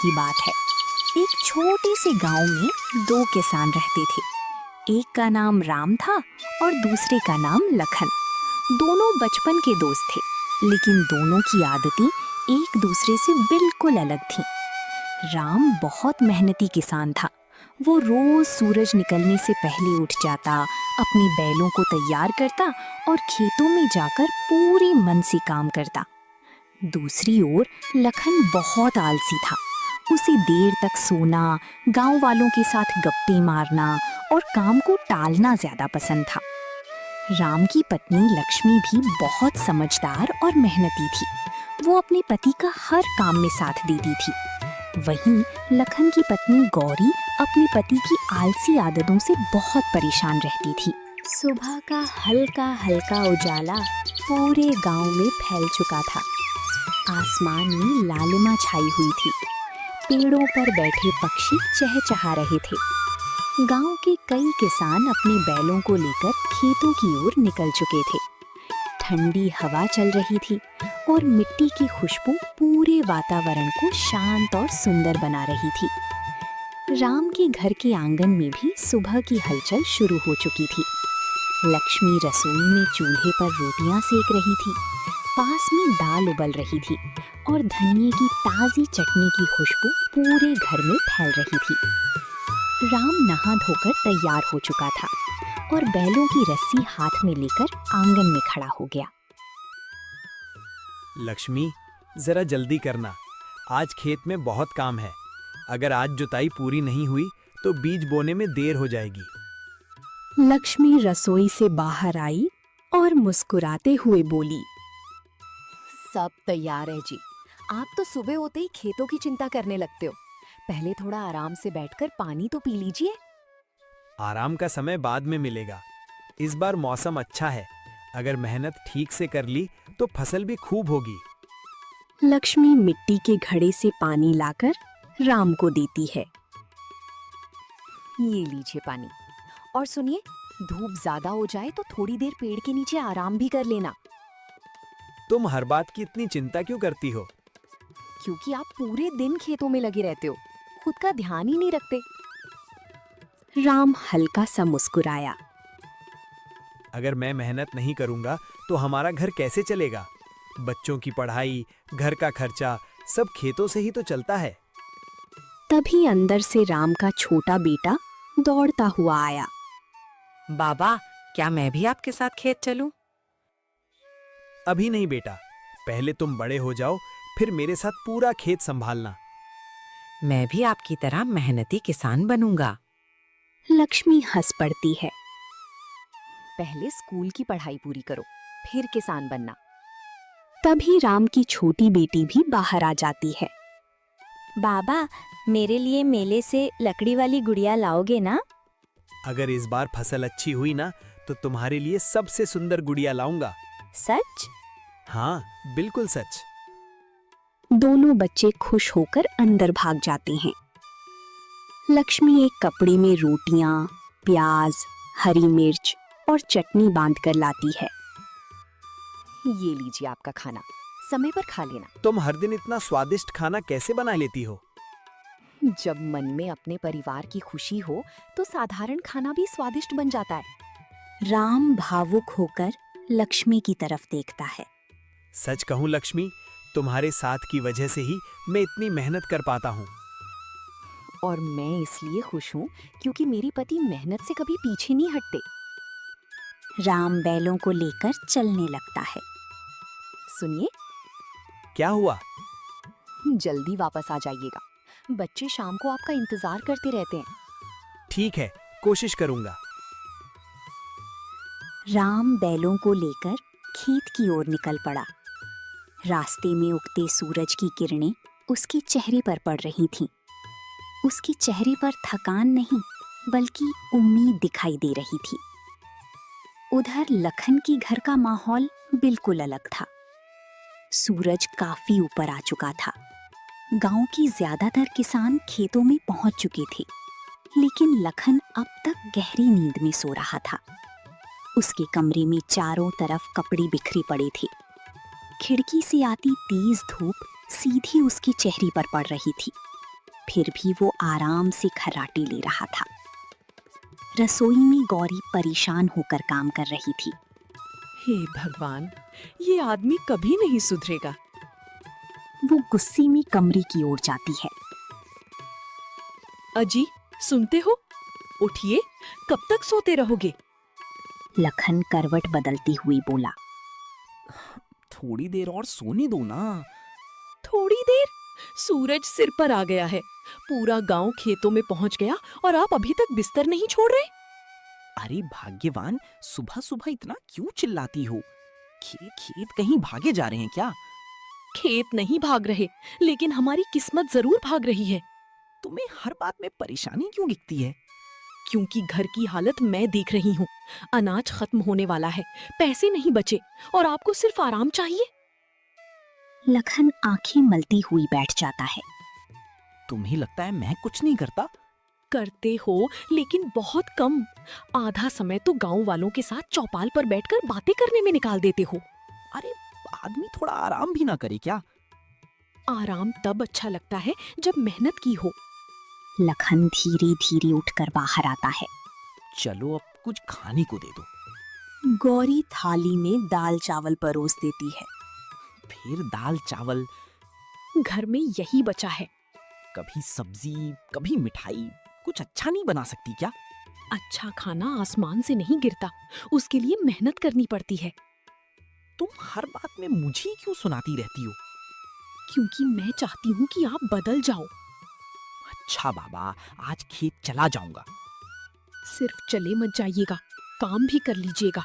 की बात है। एक छोटे से गांव में दो किसान रहते थे। एक का नाम राम था और दूसरे का नाम लखन। दोनों बचपन के दोस्त थे, लेकिन दोनों की आदतें एक दूसरे से बिल्कुल अलग थीं। राम बहुत मेहनती किसान था। वो रोज सूरज निकलने से पहले उठ जाता, अपनी बैलों को तैयार करता और खेतों में जाकर पूरे मन से काम करता। दूसरी ओर लखन बहुत आलसी था। उसे देर तक सोना, गांव वालों के साथ गप्पे मारना और काम को टालना ज्यादा पसंद था। राम की पत्नी लक्ष्मी भी बहुत समझदार और मेहनती थी। वो अपने पति का हर काम में साथ देती थी। वहीं लखन की पत्नी गौरी अपने पति की आलसी आदतों से बहुत परेशान रहती थी। सुबह का हल्का हल्का उजाला पूरे गांव में फैल चुका था। आसमान में लालिमा छाई हुई थी। पेड़ों पर बैठे पक्षी चहचहा रहे थे। गांव के कई किसान अपने बैलों को लेकर खेतों की ओर निकल चुके थे। ठंडी हवा चल रही थी और मिट्टी की खुशबू पूरे वातावरण को शांत और सुंदर बना रही थी। राम के घर के आंगन में भी सुबह की हलचल शुरू हो चुकी थी। लक्ष्मी रसोई में चूल्हे पर रोटियां सेक रही थी। पास में दाल उबल रही थी और धनिये की ताज़ी चटनी की खुशबू पूरे घर में फैल रही थी। राम नहा धोकर तैयार हो चुका था और बैलों की रस्सी हाथ में लेकर आंगन में खड़ा हो गया। लक्ष्मी, जरा जल्दी करना, आज खेत में बहुत काम है। अगर आज जुताई पूरी नहीं हुई तो बीज बोने में देर हो जाएगी। लक्ष्मी रसोई से बाहर आई और मुस्कुराते हुए बोली, सब तैयार है जी। आप तो सुबह होते ही खेतों की चिंता करने लगते हो। पहले थोड़ा आराम से बैठकर पानी तो पी लीजिए। आराम का समय बाद में मिलेगा। इस बार मौसम अच्छा है। अगर मेहनत ठीक से कर ली तो फसल भी खूब होगी। लक्ष्मी मिट्टी के घड़े से पानी लाकर राम को देती है। ये लीजिए पानी। और सुनिए, धूप ज्यादा हो जाए तो थोड़ी देर पेड़ के नीचे आराम भी कर लेना। तुम हर बात की इतनी चिंता क्यों करती हो? क्योंकि आप पूरे दिन खेतों में लगे रहते हो, खुद का ध्यान ही नहीं रखते। राम हल्का सा मुस्कुराया। अगर मैं मेहनत नहीं करूंगा तो हमारा घर कैसे चलेगा? बच्चों की पढ़ाई, घर का खर्चा सब खेतों से ही तो चलता है। तभी अंदर से राम का छोटा बेटा दौड़ता हुआ आया। बाबा, क्या मैं भी आपके साथ खेत चलूं? अभी नहीं बेटा, पहले तुम बड़े हो जाओ, फिर मेरे साथ पूरा खेत संभालना। मैं भी आपकी तरह मेहनती किसान बनूंगा। लक्ष्मी हंस पड़ती है। पहले स्कूल की पढ़ाई पूरी करो, फिर किसान बनना। तभी राम की छोटी बेटी भी बाहर आ जाती है। बाबा, मेरे लिए मेले से लकड़ी वाली गुड़िया लाओगे ना? अगर इस बार फसल अच्छी हुई ना तो तुम्हारे लिए सबसे सुंदर गुड़िया लाऊंगा। सच? हाँ, बिल्कुल सच। दोनों बच्चे खुश होकर अंदर भाग जाते हैं। लक्ष्मी एक कपड़े में रोटियां, प्याज, हरी मिर्च और चटनी बांधकर लाती है। ये लीजिए आपका खाना, समय पर खा लेना। तुम हर दिन इतना स्वादिष्ट खाना कैसे बना लेती हो? जब मन में अपने परिवार की खुशी हो तो साधारण खाना भी स्वादिष्ट बन जाता है। राम भावुक होकर लक्ष्मी की तरफ देखता है। सच कहूं लक्ष्मी, तुम्हारे साथ की वजह से ही मैं इतनी मेहनत कर पाता हूँ। और मैं इसलिए खुश हूँ क्योंकि मेरे पति मेहनत से कभी पीछे नहीं हटते। राम बैलों को लेकर चलने लगता है। सुनिए, क्या हुआ? जल्दी वापस आ जाइएगा। बच्चे शाम को आपका इंतजार करते रहते हैं। ठीक है, कोशिश करूंगा। राम बैलों को लेकर खेत की ओर निकल पड़ा। रास्ते में उगते सूरज की किरणें उसके चेहरे पर पड़ रही थीं। उसके चेहरे पर थकान नहीं, बल्कि उम्मीद दिखाई दे रही थी। उधर लखन के घर का माहौल बिल्कुल अलग था। सूरज काफी ऊपर आ चुका था। गांव की ज्यादातर किसान खेतों में पहुंच चुके थे, लेकिन लखन अब तक गहरी नींद में सो रहा था। उसके कमरे में चारों तरफ कपड़े बिखरे पड़े थे। खिड़की से आती तेज धूप सीधी उसके चेहरे पर पड़ रही थी। फिर भी वो आराम से खर्राटे ले रहा था। रसोई में गौरी परेशान होकर काम कर रही थी। हे भगवान, ये आदमी कभी नहीं सुधरेगा। वो गुस्से में कमरे की ओर जाती है। अजी, सुनते हो? उठिए, कब तक सोते रहोगे? लखन करवट बदलती हुई बोला। थोड़ी देर और सोने दो ना। थोड़ी देर? सूरज सिर पर आ गया है, पूरा गांव खेतों में पहुंच गया और आप अभी तक बिस्तर नहीं छोड़ रहे? अरे भाग्यवान, सुबह सुबह इतना क्यों चिल्लाती हो? खेत कहीं भागे जा रहे हैं क्या? खेत नहीं भाग रहे, लेकिन हमारी किस्मत जरूर भाग रही है। तुम्हें हर बात में परेशानी क्यों दिखती है? क्योंकि घर की हालत मैं देख रही हूँ। अनाज खत्म होने वाला है, पैसे नहीं बचे और आपको सिर्फ आराम चाहिए। लखन आंखें मलती हुई बैठ जाता है। तुम्हें लगता है मैं कुछ नहीं करता? करते हो, लेकिन बहुत कम। आधा समय तो गांव वालों के साथ चौपाल पर बैठकर बातें करने में निकाल देते हो। अरे आदमी थोड़ा आराम भी ना करे क्या? आराम तब अच्छा लगता है जब मेहनत की हो। लखन धीरे धीरे उठकर बाहर आता है। चलो अब कुछ खाने को दे दो। गौरी थाली में दाल चावल परोस देती है। फिर दाल चावल, घर में यही बचा है। कभी सब्जी, कभी मिठाई। कुछ अच्छा नहीं बना सकती क्या? अच्छा खाना आसमान से नहीं गिरता, उसके लिए मेहनत करनी पड़ती है। तुम हर बात में मुझे ही क्यों सुनाती रहती हो? क्योंकि मैं चाहती हूँ कि आप बदल जाओ। अच्छा बाबा, आज खेत चला जाऊंगा। सिर्फ चले मत जाइएगा, काम भी कर लीजिएगा।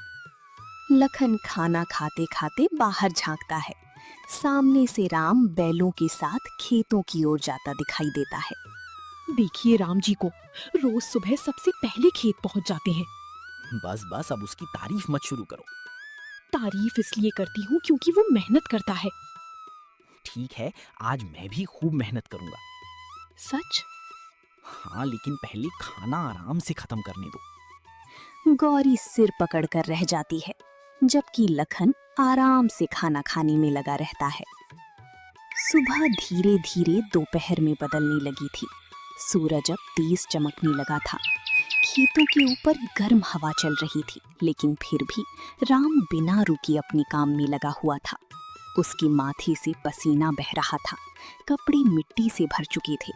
लखन खाना खाते खाते बाहर झांकता है। सामने से राम बैलों के साथ खेतों की ओर जाता दिखाई देता है। देखिए राम जी को, रोज सुबह सबसे पहले खेत पहुंच जाते हैं। बस बस, अब उसकी तारीफ मत शुरू करो। तारीफ इसलिए करती हूँ क्योंकि वो मेहनत करता है। ठीक है, आज मैं भी खूब मेहनत करूंगा। सच? हाँ, लेकिन पहले खाना आराम से खत्म करने दो। गौरी सिर पकड़कर रह जाती है, जबकि लखन आराम से खाना खाने में लगा रहता है। सुबह धीरे धीरे दोपहर में बदलने लगी थी। सूरज अब तेज चमकने लगा था। खेतों के ऊपर गर्म हवा चल रही थी, लेकिन फिर भी राम बिना रुके अपने काम में लगा हुआ था। उसके माथे से पसीना बह रहा था, कपड़े मिट्टी से भर चुके थे।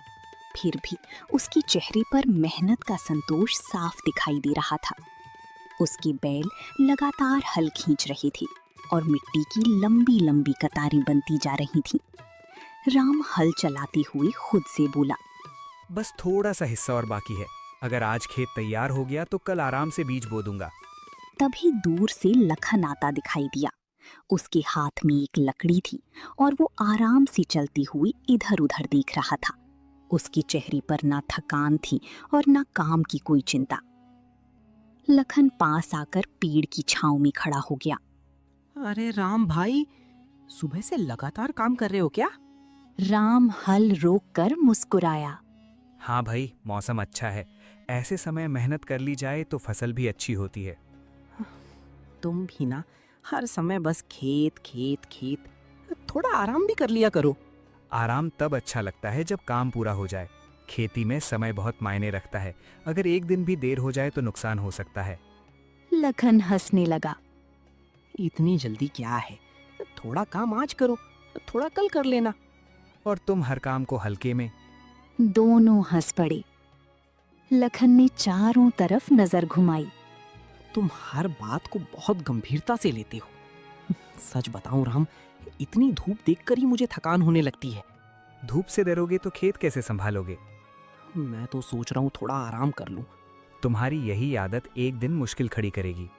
फिर भी उसके चेहरे पर मेहनत का संतोष साफ दिखाई दे रहा था। उसके बैल लगातार हल खींच रहे थे और मिट्टी की लंबी लंबी कतारें बनती जा रही थीं। राम हल चलाते हुए खुद से बोला, बस थोड़ा सा हिस्सा और बाकी है। अगर आज खेत तैयार हो गया तो कल आराम से बीज बो दूंगा। तभी दूर से लखन आता दिखाई दिया। उसके हाथ में एक लकड़ी थी और वो आराम से चलती हुई इधर उधर देख रहा था। उसके चेहरे पर ना थकान थी और ना काम की कोई चिंता। लखन पास आकर पेड़ की छांव में खड़ा हो गया। अरे राम भाई, सुबह से लगातार काम कर रहे हो क्या? राम हल रोककर मुस्कुराया। हाँ भाई, मौसम अच्छा है। ऐसे समय मेहनत कर ली जाए तो फसल भी अच्छी होती है। तुम भी ना हर समय बस खेत खेत खेत। थोड़ा आराम भी कर लिया करो। आराम तब अच्छा लगता है जब काम पूरा हो जाए। खेती में समय बहुत मायने रखता है। अगर एक दिन भी देर हो जाए तो नुकसान हो सकता है। लखन हंसने लगा। इतनी जल्दी क्या है? थोड़ा काम आज करो, थोड़ा कल कर लेना। और तुम हर काम को हल्के में। दोनों हंस पड़े। लखन ने चारों तरफ नजर घुमाई। तुम हर बात को बहुत गंभीरता से लेते हो। सच बताऊं राम, इतनी धूप देखकर ही मुझे थकान होने लगती है। धूप से डरोगे तो खेत कैसे संभालोगे? मैं तो सोच रहा हूँ थोड़ा आराम कर लूं। तुम्हारी यही आदत एक दिन मुश्किल खड़ी करेगी।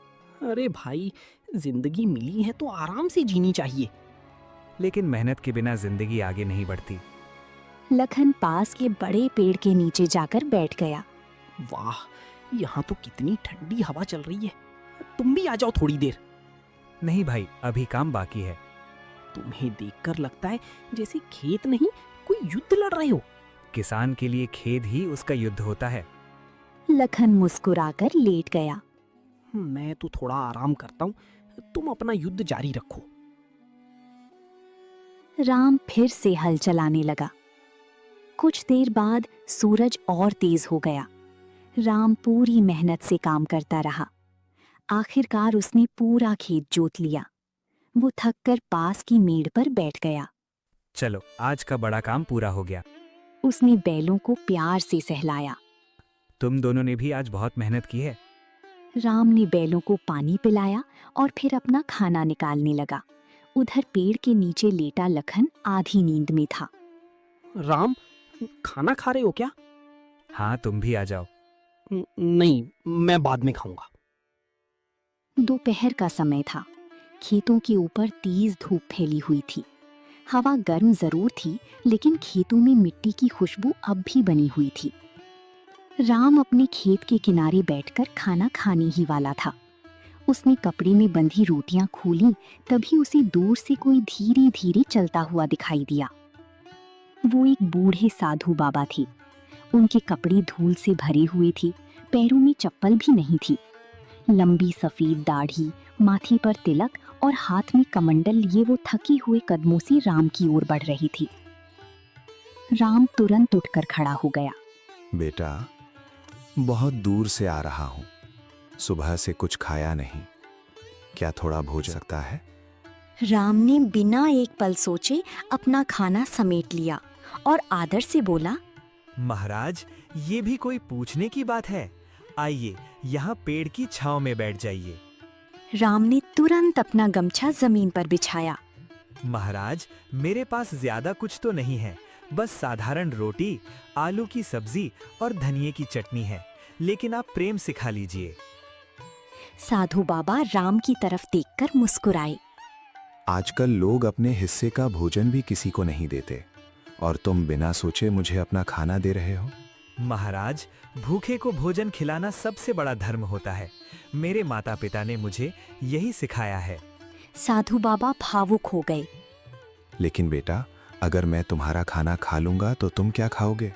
अरे भाई, जिंदगी मिली है तो आराम से जीनी चाहिए। लेकिन मेहनत के बिना जिंदगी आगे नहीं बढ़ती। लखन पास के बड़े पेड़ के नीचे जाकर बैठ गया। वाह, यहाँ तो कितनी ठंडी हवा चल रही है। तुम भी आ जाओ थोड़ी देर। नहीं भाई, अभी काम बाकी है। तुम्हें देखकर लगता है जैसे खेत नहीं कोई युद्ध लड़ रहे हो। किसान के लिए खेत ही उसका युद्ध होता है। लखन मुस्कुराकर लेट गया। मैं तो थोड़ा आराम करता हूँ, तुम अपना युद्ध जारी रखो। राम फिर से हल चलाने लगा। कुछ देर बाद सूरज और तेज हो गया। राम पूरी मेहनत से काम करता रहा। आखिरकार उसने पूरा खेत जोत लिया। वो थककर पास की मेड़ पर बैठ गया। चलो, आज का बड़ा काम पूरा हो गया। उसने बैलों को प्यार से सहलाया। तुम दोनों ने भी आज बहुत मेहनत की है। राम ने बैलों को पानी पिलाया और फिर अपना खाना निकालने लगा। उधर पेड़ के नीचे लेटा लखन आधी नींद में था। राम, खाना खा रहे हो क्या? हाँ, तुम भी आ जाओ। नहीं, मैं बाद में खाऊंगा। दोपहर का समय था। खेतों के ऊपर तेज धूप फैली हुई थी। हवा गर्म जरूर थी, लेकिन खेतों में मिट्टी की खुशबू अब भी बनी हुई थी। राम अपने खेत के किनारे बैठकर खाना खाने ही वाला था। उसने कपड़े में बंधी रोटियां खोली, तभी उसे दूर से कोई धीरे धीरे चलता हुआ दिखाई दिया। वो एक बूढ़े साधु बाबा थे। उनके कपड़े धूल से भरे हुए थे, पैरों में चप्पल भी नहीं थी। लंबी सफेद दाढ़ी, माथे पर तिलक और हाथ में कमंडल लिए वो थके हुए कदमों से राम की ओर बढ़ रही थी। राम तुरंत उठकर खड़ा हो गया। बेटा, बहुत दूर से आ रहा हूँ। सुबह से कुछ खाया नहीं, क्या थोड़ा भोज सकता है? राम ने बिना एक पल सोचे अपना खाना समेट लिया और आदर से बोला, महाराज, ये भी कोई पूछने की बात है? आइए, यहाँ पेड़ की छांव में बैठ जाइए। राम ने तुरंत अपना गमछा जमीन पर बिछाया। महाराज, मेरे पास ज्यादा कुछ तो नहीं है, बस साधारण रोटी, आलू की सब्जी और धनिये की चटनी है, लेकिन आप प्रेम से खा लीजिए। साधु बाबा राम की तरफ देखकर मुस्कुराए। आजकल लोग अपने हिस्से का भोजन भी किसी को नहीं देते, और तुम बिना सोचे मुझे अपना खाना दे रहे हो। महाराज, भूखे को भोजन खिलाना सबसे बड़ा धर्म होता है। मेरे माता पिता ने मुझे यही सिखाया है। साधु बाबा भावुक हो गए। लेकिन बेटा, अगर मैं तुम्हारा खाना खा लूंगा तो तुम क्या खाओगे?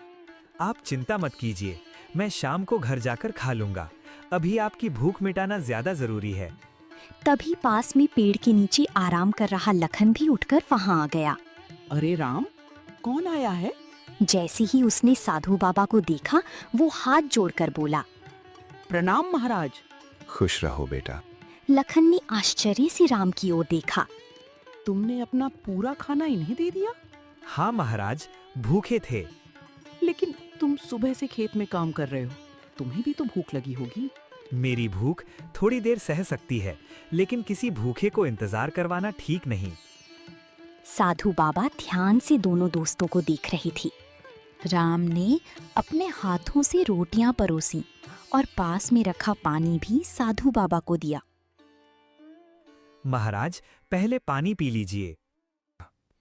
आप चिंता मत कीजिए, मैं शाम को घर जाकर खा लूंगा। अभी आपकी भूख मिटाना ज्यादा जरूरी है। तभी पास में पेड़ के नीचे आराम कर रहा लखन भी उठकर वहां आ गया। अरे राम, कौन आया है? जैसे ही उसने साधु बाबा को देखा, वो हाथ जोड़कर बोला, प्रणाम महाराज। खुश रहो बेटा। लखन ने आश्चर्य से राम की ओर देखा। तुमने अपना पूरा खाना इन्हें दे दिया? हाँ महाराज, भूखे थे। लेकिन तुम सुबह से खेत में काम कर रहे हो, तुम्हें भी तो भूख लगी होगी। मेरी भूख थोड़ी देर सह सकती है, लेकिन किसी भूखे को इंतजार करवाना ठीक नहीं। साधु बाबा ध्यान से दोनों दोस्तों को देख रही थी। राम ने अपने हाथों से रोटियां परोसी और पास में रखा पानी भी साधु बाबा को दिया। महाराज, पहले पानी पी लीजिए।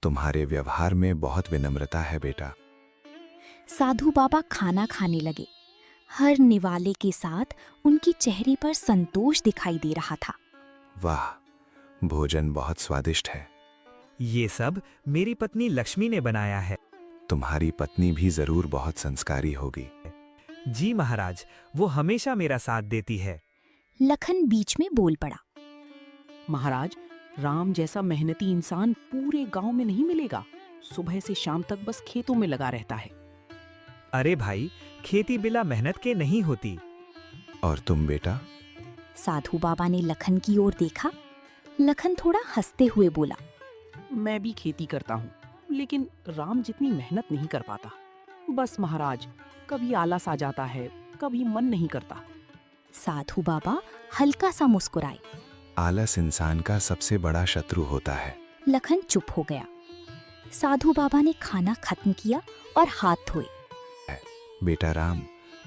तुम्हारे व्यवहार में बहुत विनम्रता है बेटा। साधु बाबा खाना खाने लगे। हर निवाले के साथ उनके चेहरे पर संतोष दिखाई दे रहा था। वाह, भोजन बहुत स्वादिष्ट है। ये सब मेरी पत्नी लक्ष्मी ने बनाया है। तुम्हारी पत्नी भी जरूर बहुत संस्कारी होगी। जी महाराज, वो हमेशा मेरा साथ देती है। लखन बीच में बोल पड़ा। महाराज, राम जैसा मेहनती इंसान पूरे गांव में नहीं मिलेगा। सुबह से शाम तक बस खेतों में लगा रहता है। अरे भाई, खेती बिना मेहनत के नहीं होती। और तुम बेटा? साधु बाबा ने लखन की ओर देखा। लखन थोड़ा हंसते हुए बोला, मैं भी खेती करता हूँ, लेकिन राम जितनी मेहनत नहीं कर पाता। बस महाराज, कभी आलस आ जाता है, कभी मन नहीं करता। साधु बाबा हल्का सा मुस्कुराए। आलस इंसान का सबसे बड़ा शत्रु होता है। लखन चुप हो गया। साधु बाबा ने खाना खत्म किया और हाथ धोए। बेटा राम,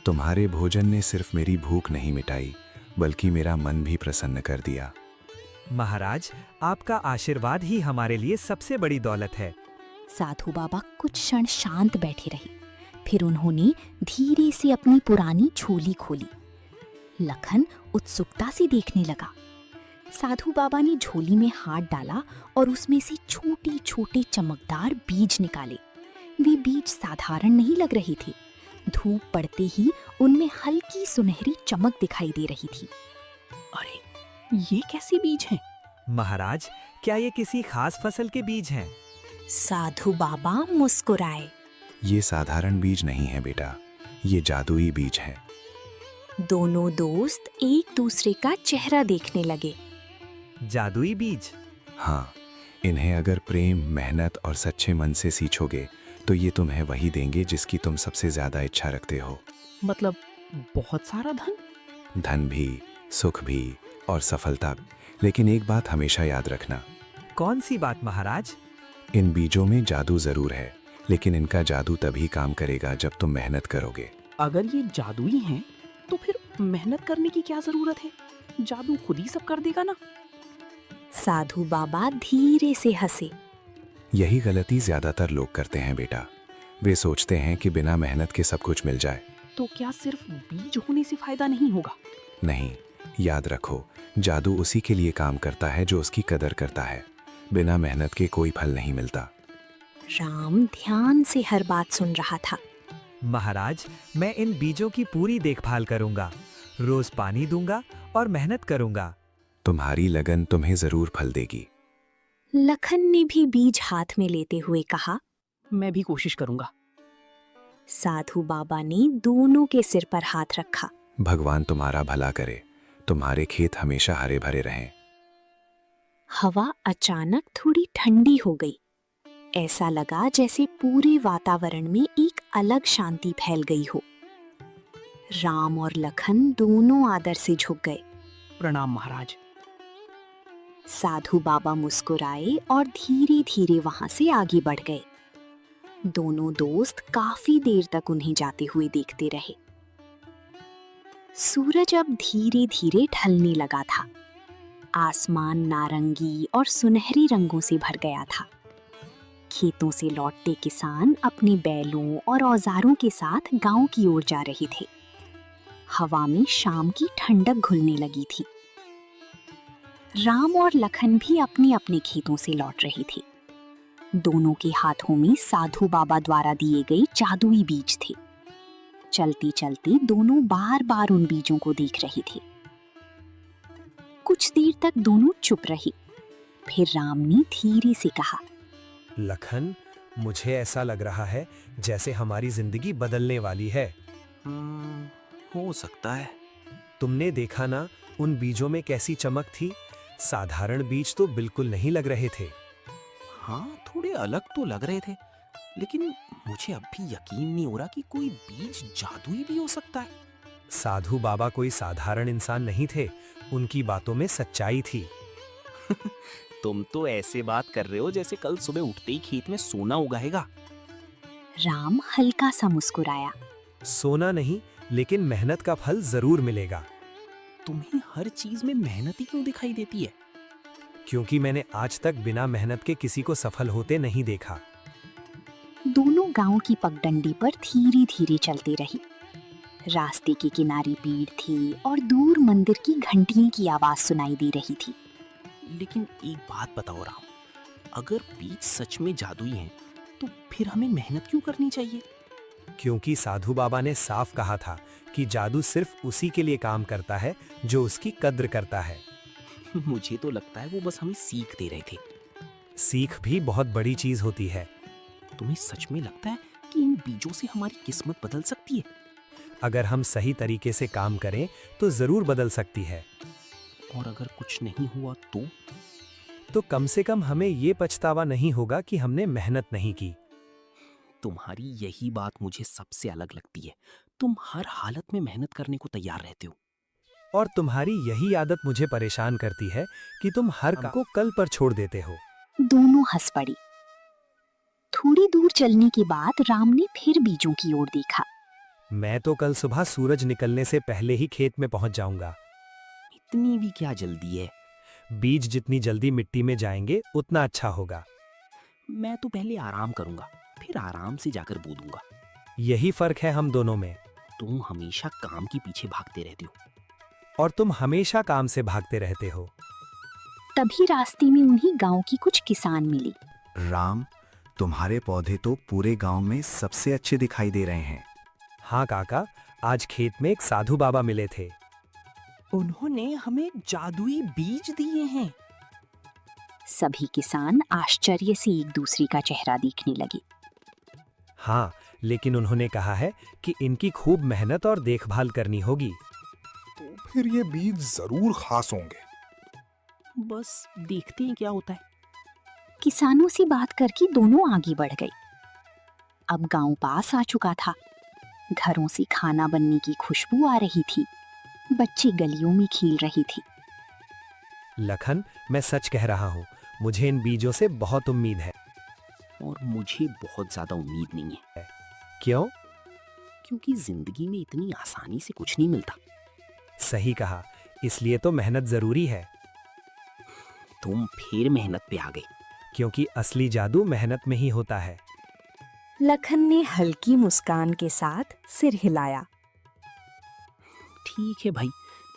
तुम्हारे भोजन ने सिर्फ मेरी भूख नहीं मिटाई, बल्कि मेरा मन भी प्रसन्न कर दिया। महाराज, आपका आशीर्वाद ही हमारे लिए सबसे बड़ी दौलत है। साधु बाबा कुछ क्षण शांत बैठे रहे। फिर उन्होंने धीरे से अपनी पुरानी झोली खोली। लखन उत्सुकता से देखने लगा। साधु बाबा ने झोली में हाथ डाला और उसमें से छोटे छोटे चमकदार बीज निकाले। वे बीज साधारण नहीं लग रहे थे। धूप पड़ते ही उनमें हल्की सुनहरी चमक दिखाई दे रही थी। अरे, ये कैसे बीज हैं? महाराज, क्या ये किसी खास फसल के बीज हैं? साधु बाबा मुस्कुराए। ये साधारण बीज नहीं है बेटा, ये जादुई बीज है। दोनों दोस्त एक दूसरे का चेहरा देखने लगे। जादुई बीज? हाँ, इन्हें अगर प्रेम, मेहनत और सच्चे मन से सींचोगे तो ये तुम्हें वही देंगे जिसकी तुम सबसे ज्यादा इच्छा रखते हो। मतलब बहुत सारा धन? धन भी, सुख भी और सफलता भी। लेकिन एक बात हमेशा याद रखना। कौन सी बात महाराज? इन बीजों में जादू जरूर है, लेकिन इनका जादू तभी काम करेगा जब तुम मेहनत करोगे। अगर ये जादुई हैं, तो फिर मेहनत करने की क्या जरूरत है? जादू खुद ही सब कर देगा ना। साधु बाबा धीरे से हंसे। यही गलती ज्यादातर लोग करते हैं बेटा। वे सोचते हैं कि बिना मेहनत के सब कुछ मिल जाए। तो क्या सिर्फ बीज होने से फायदा नहीं होगा? नहीं, याद रखो, जादू उसी के लिए काम करता है जो उसकी कदर करता है। बिना मेहनत के कोई फल नहीं मिलता। राम ध्यान से हर बात सुन रहा था। महाराज, मैं इन बीजों की पूरी देखभाल करूंगा, रोज पानी दूंगा और मेहनत करूंगा। तुम्हारी लगन तुम्हें जरूर फल देगी। लखन ने भी बीज हाथ में लेते हुए कहा। मैं भी कोशिश करूंगा। साधु बाबा ने दोनों के सिर पर हाथ रखा। भगवान तुम्हारा भला करे, तुम्हारे खेत हमेशा हरे भरे रहें। हवा अचानक थोड़ी ठंडी हो गई। ऐसा लगा जैसे पूरे वातावरण में एक अलग शांति फैल गई हो। राम और लखन दोनों आदर से झुक गए। प्रणाम महाराज। साधु बाबा मुस्कुराए और धीरे धीरे वहां से आगे बढ़ गए। दोनों दोस्त काफी देर तक उन्हें जाते हुए देखते रहे। सूरज अब धीरे धीरे ढलने लगा था। आसमान नारंगी और सुनहरी रंगों से भर गया था। खेतों से लौटते किसान अपने बैलों और औजारों के साथ गांव की ओर जा रहे थे। हवा में शाम की ठंडक घुलने लगी थी। राम और लखन भी अपने अपने खेतों से लौट रहे थे। दोनों के हाथों में साधु बाबा द्वारा दिए गए जादुई बीज थे। चलते चलते दोनों बार बार उन बीजों को देख रहे थे। कुछ देर तक दोनों चुप रहे। फिर राम ने धीरे से कहा, लखन, मुझे ऐसा लग रहा है जैसे हमारी जिंदगी बदलने वाली है। हो सकता है। तुमने देखा ना, उन बीजों में कैसी चमक थी। साधारण बीज तो बिल्कुल नहीं लग रहे थे। हाँ, थोड़े अलग तो लग रहे थे, लेकिन मुझे अब भी यकीन नहीं हो रहा कि कोई बीज जादुई भी हो सकता है। साधु बाबा कोई साधारण इंसान नहीं थे, उनकी बातों में सच्चाई थी। तुम तो ऐसे बात कर रहे हो जैसे कल सुबह उठते ही खेत में सोना उगाएगा। राम हल्का सा मुस्कुराया। सोना नहीं, लेकिन मेहनत का फल जरूर मिलेगा। तुम्हें हर चीज में मेहनत ही क्यों दिखाई देती है? क्योंकि मैंने आज तक बिना मेहनत के किसी को सफल होते नहीं देखा। दोनों गांव की पगडंडी पर धीरे धीरे चलते रहे। रास्ते के किनारे पेड़ थे और दूर मंदिर की घंटियों की आवाज सुनाई दे रही थी। लेकिन एक बात बताओ राम, अगर बीज सच में जादुई हैं, तो फिर हमें मेहनत क्यों करनी चाहिए? क्योंकि साधु बाबा ने साफ कहा था कि जादू सिर्फ उसी के लिए काम करता है जो उसकी कद्र करता है। मुझे तो लगता है वो बस हमें सीख दे रहे थे। सीख भी बहुत बड़ी चीज होती है। तुम्हें सच में लगता है कि इन बीजों से हमारी किस्मत बदल सकती है? अगर हम सही तरीके से काम करें तो जरूर बदल सकती है। और अगर कुछ नहीं हुआ तो कम से कम हमें ये पछतावा नहीं होगा कि हमने मेहनत नहीं की। तुम्हारी यही बात मुझे सबसे अलग लगती है। तुम हर हालत में मेहनत करने को तैयार रहते हो। और तुम्हारी यही आदत मुझे परेशान करती है कि तुम हर काम को कल पर छोड़ देते हो। दोनों हंस पड़ी। थोड़ी दूर चलने के बाद राम ने फिर बीजों की ओर देखा। मैं तो कल सुबह सूरज निकलने से पहले ही खेत में पहुंच जाऊंगा। इतनी भी क्या जल्दी है? बीज जितनी जल्दी मिट्टी में जाएंगे उतना अच्छा होगा। मैं तो पहले आराम करूंगा, फिर आराम से जाकर बो दूंगा। यही फर्क है हम दोनों में। तुम हमेशा काम के पीछे भागते रहते हो। और तुम हमेशा काम से भागते रहते हो। तभी रास्ते में उन्हें गांव की कुछ किसान मिली। राम, तुम्हारे पौधे तो पूरे गांव में सबसे अच्छे दिखाई दे रहे हैं। हाँ काका, आज खेत में एक साधु बाबा मिले थे। उन्होंने हमें जादुई बीज दिए हैं। सभी किसान आश्चर्य से एक दूसरे का चेहरा देखने लगे। हाँ, लेकिन उन्होंने कहा है कि इनकी खूब मेहनत और देखभाल करनी होगी। तो फिर ये बीज जरूर खास होंगे। बस देखते हैं क्या होता है। किसानों से बात करके दोनों आगे बढ़ गए। अब गांव पास आ चुका था। घरों से खाना बनने की खुशबू आ रही थी। बच्चे गलियों में खेल रहे थे। लखन, मैं सच कह रहा हूँ, मुझे इन बीजों से बहुत उम्मीद है। और मुझे बहुत ज्यादा उम्मीद नहीं है, क्यों? क्योंकि जिंदगी में इतनी आसानी से कुछ नहीं मिलता। सही कहा, इसलिए तो मेहनत जरूरी है। तुम फिर मेहनत पे आ गए। क्योंकि असली जादू मेहनत में ही होता है। लखन ने हल्की मुस्कान के साथ सिर हिलाया। ठीक है भाई,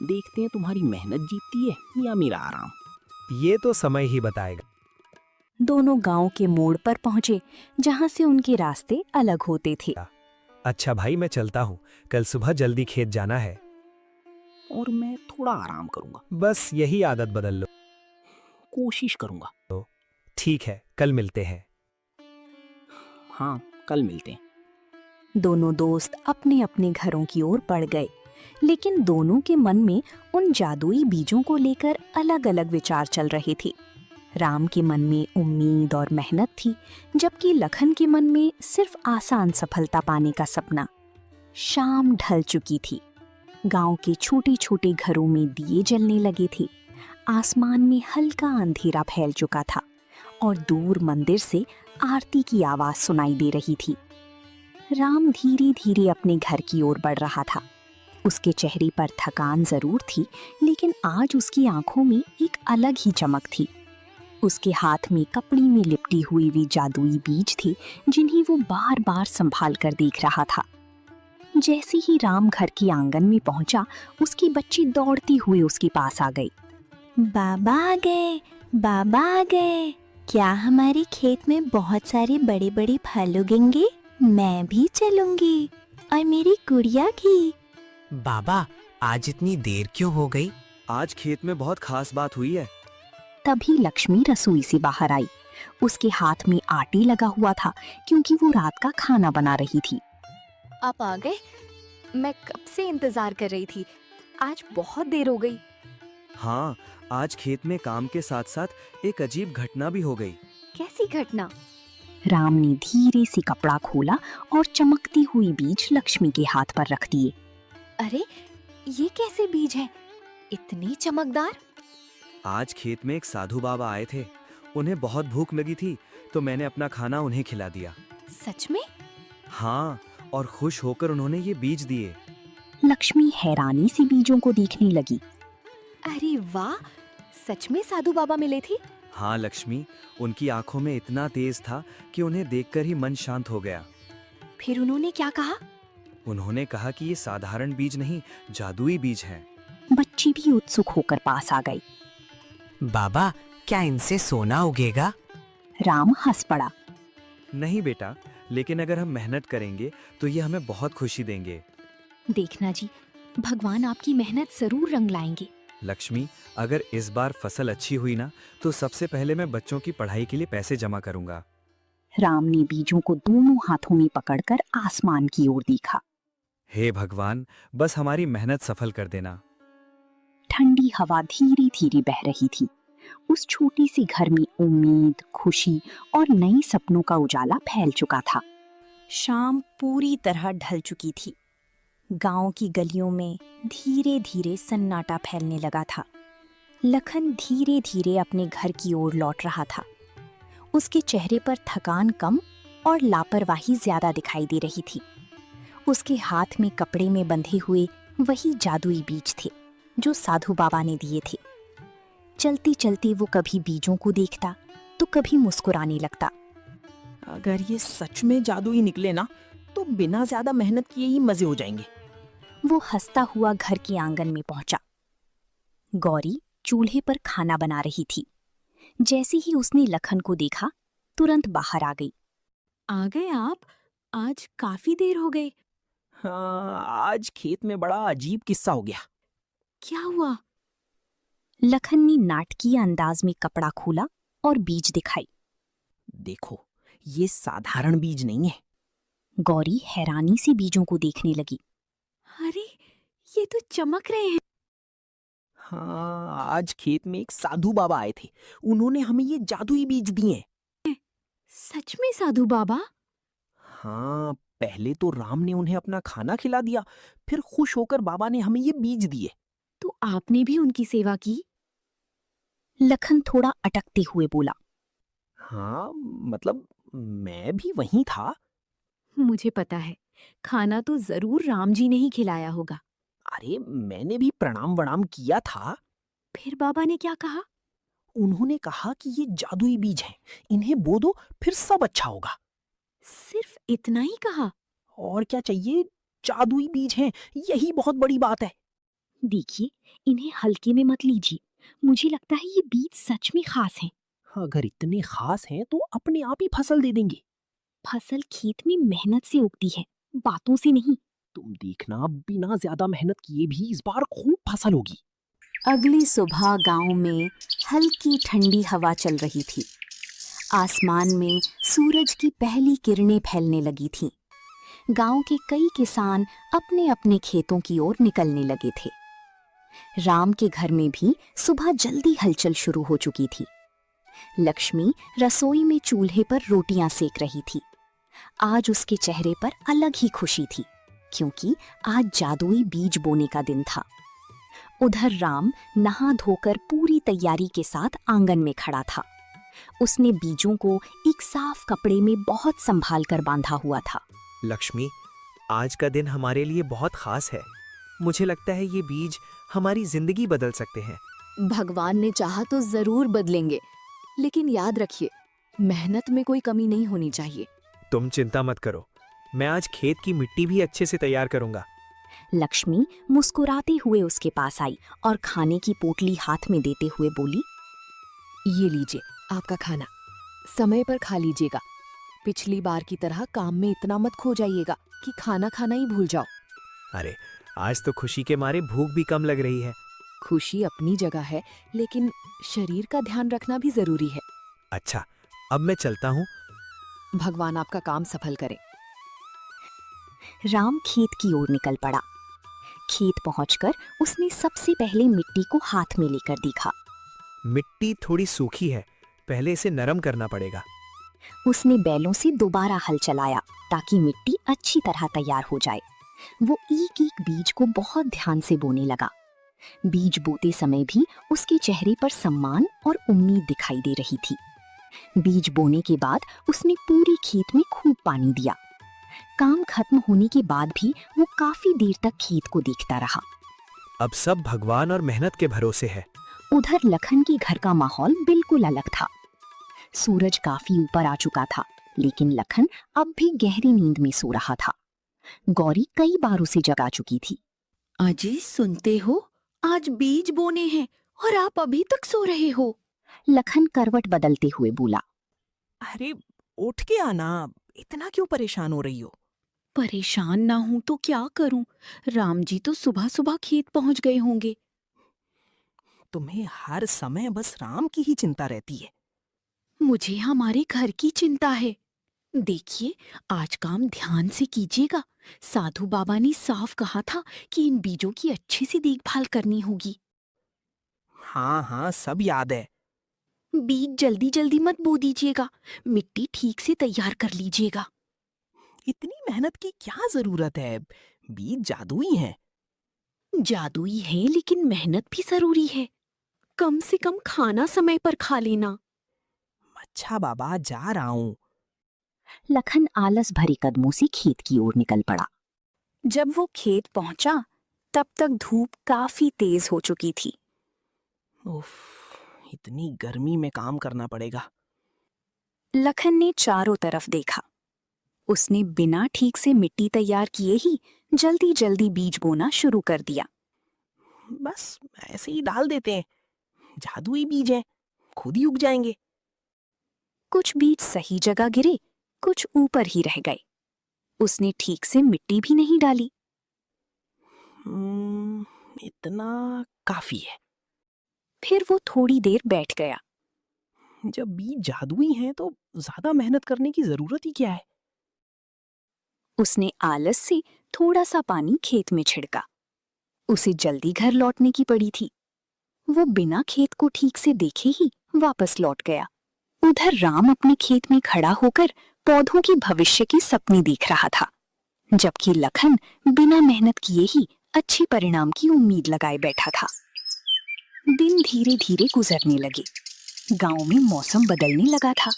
देखते हैं तुम्हारी मेहनत जीतती है या मेरा आराम। ये तो समय ही बताएगा। दोनों गांव के मोड़ पर पहुंचे, जहां से उनके रास्ते अलग होते थे। अच्छा भाई, मैं चलता हूँ, कल सुबह जल्दी खेत जाना है। और मैं थोड़ा आराम करूंगा। बस यही आदत बदल लो। कोशिश करूंगा। ठीक है, कल मिलते हैं। हाँ, कल मिलते हैं। दोनों दोस्त अपने अपने घरों की ओर बढ़ गए, लेकिन दोनों के मन में उन जादुई बीजों को लेकर अलग अलग विचार चल रहे थे। राम के मन में उम्मीद और मेहनत थी, जबकि लखन के मन में सिर्फ आसान सफलता पाने का सपना। शाम ढल चुकी थी। गांव के छोटे छोटे घरों में दिए जलने लगे थे। आसमान में हल्का अंधेरा फैल चुका था और दूर मंदिर से आरती की आवाज सुनाई दे रही थी। राम धीरे धीरे अपने घर की ओर बढ़ रहा था। उसके चेहरे पर थकान जरूर थी, लेकिन आज उसकी आंखों में एक अलग ही चमक थी। उसके हाथ में कपड़ी में लिपटी हुई वे जादुई बीज थे, जिन्हें वो बार बार संभाल कर देख रहा था। जैसे ही राम घर के आंगन में पहुंचा, उसकी बच्ची दौड़ती हुई उसके पास आ गई। बाबा आ गए, बाबा आ गए। क्या हमारे खेत में बहुत सारे बड़े बड़े फल उगेंगे? मैं भी चलूंगी, और मेरी गुड़िया भी। बाबा, आज इतनी देर क्यों हो गई? आज खेत में बहुत खास बात हुई है। तभी लक्ष्मी रसोई से बाहर आई। उसके हाथ में आटे लगा हुआ था, क्योंकि वो रात का खाना बना रही थी। आप आ गए? मैं कब से इंतजार कर रही थी। आज बहुत देर हो गई। हाँ, आज खेत में काम के साथ साथ एक अजीब घटना भी हो गई। कैसी घटना? राम ने धीरे से कपड़ा खोला और चमकती हुई बीज लक्ष्मी के हाथ पर रख दिए। अरे, ये कैसे बीज हैं? इतनी चमकदार। आज खेत में एक साधु बाबा आए थे। उन्हें बहुत भूख लगी थी, तो मैंने अपना खाना उन्हें खिला दिया। सच में? हाँ, और खुश होकर उन्होंने ये बीज दिए। लक्ष्मी हैरानी से बीजों को देखने लगी। अरे वाह, सच में साधु बाबा मिले थे? हाँ लक्ष्मी, उनकी आंखों में इतना तेज था कि उन्हें देखकर ही मन शांत हो गया। फिर उन्होंने क्या कहा? उन्होंने कहा कि ये साधारण बीज नहीं, जादुई बीज हैं। बच्ची भी उत्सुक होकर पास आ गई। बाबा, क्या इनसे सोना उगेगा? राम हंस पड़ा। नहीं बेटा, लेकिन अगर हम मेहनत करेंगे तो ये हमें बहुत खुशी देंगे। देखना जी, भगवान आपकी मेहनत जरूर रंग लाएंगे। लक्ष्मी, अगर इस बार फसल अच्छी हुई ना, तो सबसे पहले मैं बच्चों की पढ़ाई के लिए पैसे जमा करूंगा। राम ने बीजों को दोनों हाथों में पकड़कर आसमान की ओर देखा। हे भगवान, बस हमारी मेहनत सफल कर देना। ठंडी हवा धीरे धीरे बह रही थी। उस छोटी सी घर में उम्मीद, खुशी और नए सपनों का उजाला फैल चुका था। शाम पूरी तरह ढल चुकी थी। गांव की गलियों में धीरे धीरे सन्नाटा फैलने लगा था। लखन धीरे धीरे अपने घर की ओर लौट रहा था। उसके चेहरे पर थकान कम और लापरवाही ज्यादा दिखाई दे रही थी। उसके हाथ में कपड़े में बंधे हुए वही जादुई बीज थे जो साधु बाबा ने दिए थे। चलती चलती वो कभी बीजों को देखता तो कभी मुस्कुराने लगता। अगर ये सच में जादुई निकले ना, तो बिना ज्यादा मेहनत किए ही मजे हो जाएंगे। वो हंसता हुआ घर के आंगन में पहुंचा। गौरी चूल्हे पर खाना बना रही थी। जैसे ही उसने लखन को देखा, तुरंत बाहर आ गई। आ गए आप? आज काफी देर हो गई। हाँ, आज खेत में बड़ा अजीब किस्सा हो गया। क्या हुआ? लखन ने नाटकीय अंदाज में कपड़ा खोला और बीज दिखाई। देखो, ये साधारण बीज नहीं है। गौरी हैरानी से बीजों को देखने लगी। अरे ये तो चमक रहे हैं। हाँ, आज खेत में एक साधु बाबा आए थे। उन्होंने हमें ये जादुई बीज दिए। सच में साधु बाबा? हाँ, पहले तो राम ने उन्हें अपना खाना खिला दिया, फिर खुश होकर बाबा ने हमें ये बीज दिए। तो आपने भी उनकी सेवा की? लखन थोड़ा अटकते हुए बोला। हाँ, मतलब मैं भी वहीं था। मुझे पता है, खाना तो जरूर राम जी ने ही खिलाया होगा। अरे मैंने भी प्रणाम वणाम किया था। फिर बाबा ने क्या कहा? उन्होंने कहा कि ये जादुई बीज हैं, इन्हें बो दो, फिर सब अच्छा होगा। सिर्फ इतना ही कहा? और क्या चाहिए, जादुई बीज हैं, यही बहुत बड़ी बात है। देखिए, इन्हें हल्के में मत लीजिए। मुझे लगता है ये बीज सच में खास हैं। अगर इतने खास हैं तो अपने आप ही फसल दे देंगे। फसल खेत में मेहनत से उगती है, बातों से नहीं। तुम देखना, बिना ज्यादा मेहनत किए भी इस बार खूब फसल होगी। अगली सुबह गांव में हल्की ठंडी हवा चल रही थी। आसमान में सूरज की पहली किरणें फैलने लगी थीं। गांव के कई किसान अपने अपने खेतों की ओर निकलने लगे थे। राम के घर में भी सुबह जल्दी हलचल शुरू हो चुकी थी। लक्ष्मी रसोई में चूल्हे पर रोटियां सेक रही थी। आज उसके चेहरे पर अलग ही खुशी थी, क्योंकि आज जादुई बीज बोने का दिन था। उधर राम नहा धोकर पूरी तैयारी के साथ आंगन में खड़ा था। उसने बीजों को एक साफ कपड़े में बहुत संभाल कर बांधा हुआ था। लक्ष्मी, आज का दिन हमारे लिए बहुत खास है। मुझे लगता है ये बीज हमारी जिंदगी बदल सकते हैं। भगवान ने चाहा तो जरूर बदलेंगे, लेकिन याद रखिए, मेहनत में कोई कमी नहीं होनी चाहिए। तुम चिंता मत करो, मैं आज खेत की मिट्टी भी अच्छे से तैयार करूंगा। लक्ष्मी मुस्कुराते हुए उसके पास आई और खाने की पोटली हाथ में देते हुए बोली, ये लीजिए आपका खाना, समय पर खा लीजिएगा। पिछली बार की तरह काम में इतना मत खो जाइएगा कि खाना खाना ही भूल जाओ। अरे, आज तो खुशी के मारे भूख भी कम लग रही है। खुशी अपनी जगह है, लेकिन शरीर का ध्यान रखना भी जरूरी है। अच्छा, अब मैं चलता हूँ। भगवान आपका काम सफल करे। राम खेत की ओर निकल पड़ा। खेत पहुंचकर उसने सबसे पहले मिट्टी को हाथ में लेकर देखा। मिट्टी थोड़ी सूखी है, पहले इसे नरम करना पड़ेगा। उसने बैलों से दोबारा हल चलाया ताकि मिट्टी अच्छी तरह तैयार हो जाए। वो एक एक बीज को बहुत ध्यान से बोने लगा। बीज बोते समय भी उसके चेहरे पर सम्मान और उम्मीद दिखाई दे रही थी। बीज बोने के बाद उसने पूरे खेत में खूब पानी दिया। काम खत्म होने के बाद भी वो काफी देर तक खेत को देखता रहा। अब सब भगवान और मेहनत के भरोसे है। उधर लखन के घर का माहौल बिल्कुल अलग था। सूरज काफी ऊपर आ चुका था, लेकिन लखन अब भी गहरी नींद में सो रहा था। गौरी कई बार उसे जगा चुकी थी। अजी, सुनते हो, आज बीज बोने हैं और आप अभी तक सो रहे हो। लखन करवट बदलते हुए बोला। अरे उठ के आना, इतना क्यों परेशान हो रही हो? परेशान ना हूं तो क्या करूं? राम जी तो सुबह सुबह खेत पहुंच गए होंगे। तुम्हें हर समय बस राम की ही चिंता रहती है। मुझे हमारे घर की चिंता है। देखिए, आज काम ध्यान से कीजिएगा। साधु बाबा ने साफ कहा था कि इन बीजों की अच्छे से देखभाल करनी होगी। हाँ हाँ, सब याद है। बीज जल्दी जल्दी मत बो दीजिएगा, मिट्टी ठीक से तैयार कर लीजिएगा। इतनी मेहनत की क्या जरूरत है? बीज जादुई हैं। जादुई है, लेकिन मेहनत भी जरूरी है। कम से कम खाना समय पर खा लेना। अच्छा बाबा, जा रहा हूँ। लखन आलस भरे कदमों से खेत की ओर निकल पड़ा। जब वो खेत पहुंचा, तब तक धूप काफी तेज हो चुकी थी। उफ, इतनी गर्मी में काम करना पड़ेगा। लखन ने चारों तरफ देखा। उसने बिना ठीक से मिट्टी तैयार किए ही जल्दी जल्दी बीज बोना शुरू कर दिया। बस ऐसे ही डाल देते हैं, जादुई बीज हैं, खुद ही उग जाएंगे। कुछ बीज सही जगह गिरे, कुछ ऊपर ही रह गए। उसने ठीक से मिट्टी भी नहीं डाली। इतना काफी है। फिर वो थोड़ी देर बैठ गया। जब बीज जादुई हैं तो ज्यादा मेहनत करने की जरूरत ही क्या है? उसने आलस से थोड़ा सा पानी खेत में छिड़का। उसे जल्दी घर लौटने की पड़ी थी। वो बिना खेत को ठीक से देखे ही वापस लौट गया। उधर राम अपने खेत में खड़ा होकर पौधों की भविष्य की सपनी देख रहा था, जबकि लखन बिना मेहनत किए ही अच्छे परिणाम की उम्मीद लगाए बैठा था। दिन धीरे धीरे गुजरने लगे। गांव में मौसम बदलने लगा था।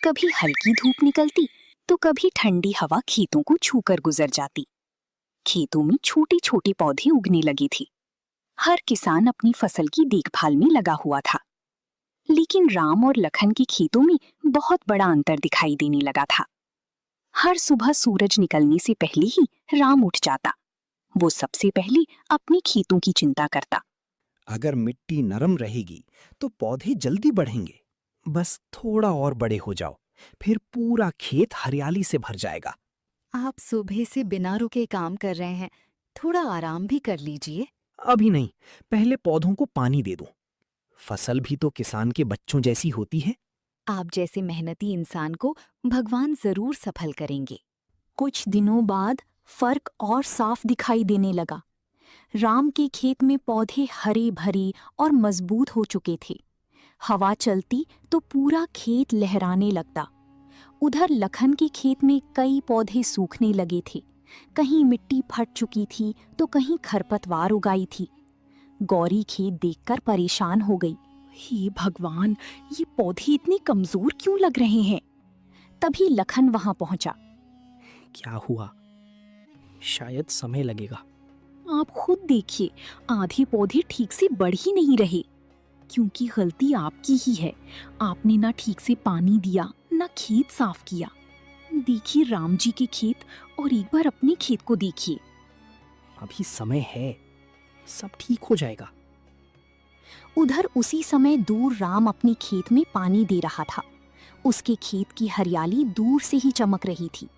कभी हल्की धूप निकलती तो कभी ठंडी हवा खेतों को छूकर गुजर जाती। खेतों में छोटे छोटे पौधे उगने लगी थी। हर किसान अपनी फसल की देखभाल में लगा हुआ था। लेकिन राम और लखन के खेतों में बहुत बड़ा अंतर दिखाई देने लगा था। हर सुबह सूरज निकलने से पहले ही राम उठ जाता। वो सबसे पहले अपने खेतों की चिंता करता। अगर मिट्टी नरम रहेगी तो पौधे जल्दी बढ़ेंगे। बस थोड़ा और बड़े हो जाओ, फिर पूरा खेत हरियाली से भर जाएगा। आप सुबह से बिना रुके काम कर रहे हैं, थोड़ा आराम भी कर लीजिए। अभी नहीं, पहले पौधों को पानी दे दूं। फसल भी तो किसान के बच्चों जैसी होती है। आप जैसे मेहनती इंसान को भगवान जरूर सफल करेंगे। कुछ दिनों बाद फर्क और साफ दिखाई देने लगा। राम के खेत में पौधे हरे भरे और मजबूत हो चुके थे। हवा चलती तो पूरा खेत लहराने लगता। उधर लखन के खेत में कई पौधे सूखने लगे थे। कहीं मिट्टी फट चुकी थी तो कहीं खरपतवार उगाई थी। गौरी खेत देखकर परेशान हो गई। हे भगवान, ये पौधे इतने कमजोर क्यों लग रहे हैं? तभी लखन वहां पहुंचा। क्या हुआ? शायद समय लगेगा। आप खुद देखिए, आधे पौधे ठीक से बढ़ ही नहीं रहे। क्योंकि गलती आपकी ही है। आपने ना ठीक से पानी दिया, ना खेत साफ किया। देखिए राम जी के खेत और एक बार अपने खेत को देखिए। अभी समय है, सब ठीक हो जाएगा। उधर उसी समय दूर राम अपने खेत में पानी दे रहा था। उसके खेत की हरियाली दूर से ही चमक रही थी।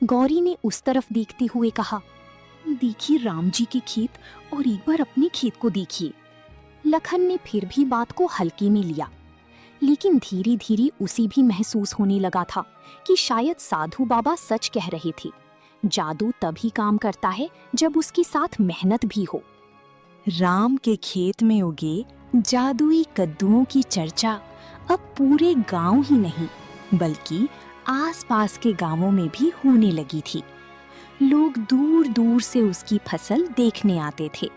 गौरी ने उस तरफ देखते हुए कहा, देखिए राम जी के खेत और एक बार अपने खेत को देखिए। लखन ने फिर भी बात को हल्के में लिया, लेकिन धीरे धीरे उसे भी महसूस होने लगा था कि शायद साधु बाबा सच कह रहे थे। जादू तभी काम करता है जब उसके साथ मेहनत भी हो। राम के खेत में उगे जादुई कद्दुओं की चर्चा अब पूरे गांव ही नहीं बल्कि आसपास के गांवों में भी होने लगी थी। लोग दूर दूर से उसकी फसल देखने आते थे।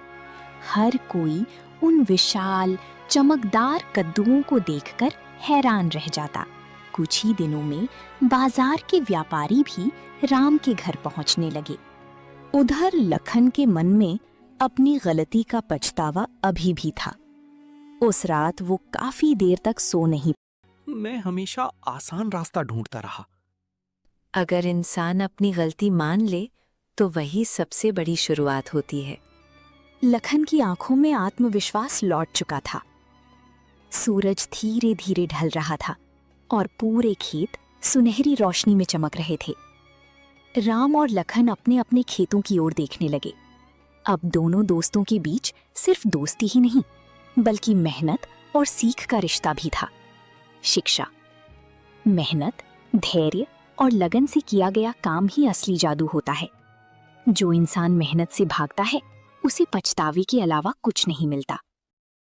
हर कोई उन विशाल चमकदार कद्दुओं को देखकर हैरान रह जाता। कुछ ही दिनों में बाजार के व्यापारी भी राम के घर पहुंचने लगे। उधर लखन के मन में अपनी गलती का पछतावा अभी भी था। उस रात वो काफी देर तक सो नहीं। मैं हमेशा आसान रास्ता ढूंढता रहा। अगर इंसान अपनी गलती मान ले तो वही सबसे बड़ी शुरुआत होती है। लखन की आंखों में आत्मविश्वास लौट चुका था। सूरज धीरे धीरे ढल रहा था और पूरे खेत सुनहरी रोशनी में चमक रहे थे। राम और लखन अपने अपने खेतों की ओर देखने लगे। अब दोनों दोस्तों के बीच सिर्फ दोस्ती ही नहीं बल्कि मेहनत और सीख का रिश्ता भी था। शिक्षा, मेहनत, धैर्य और लगन से किया गया काम ही असली जादू होता है। जो इंसान मेहनत से भागता है उसे पछतावे के अलावा कुछ नहीं मिलता।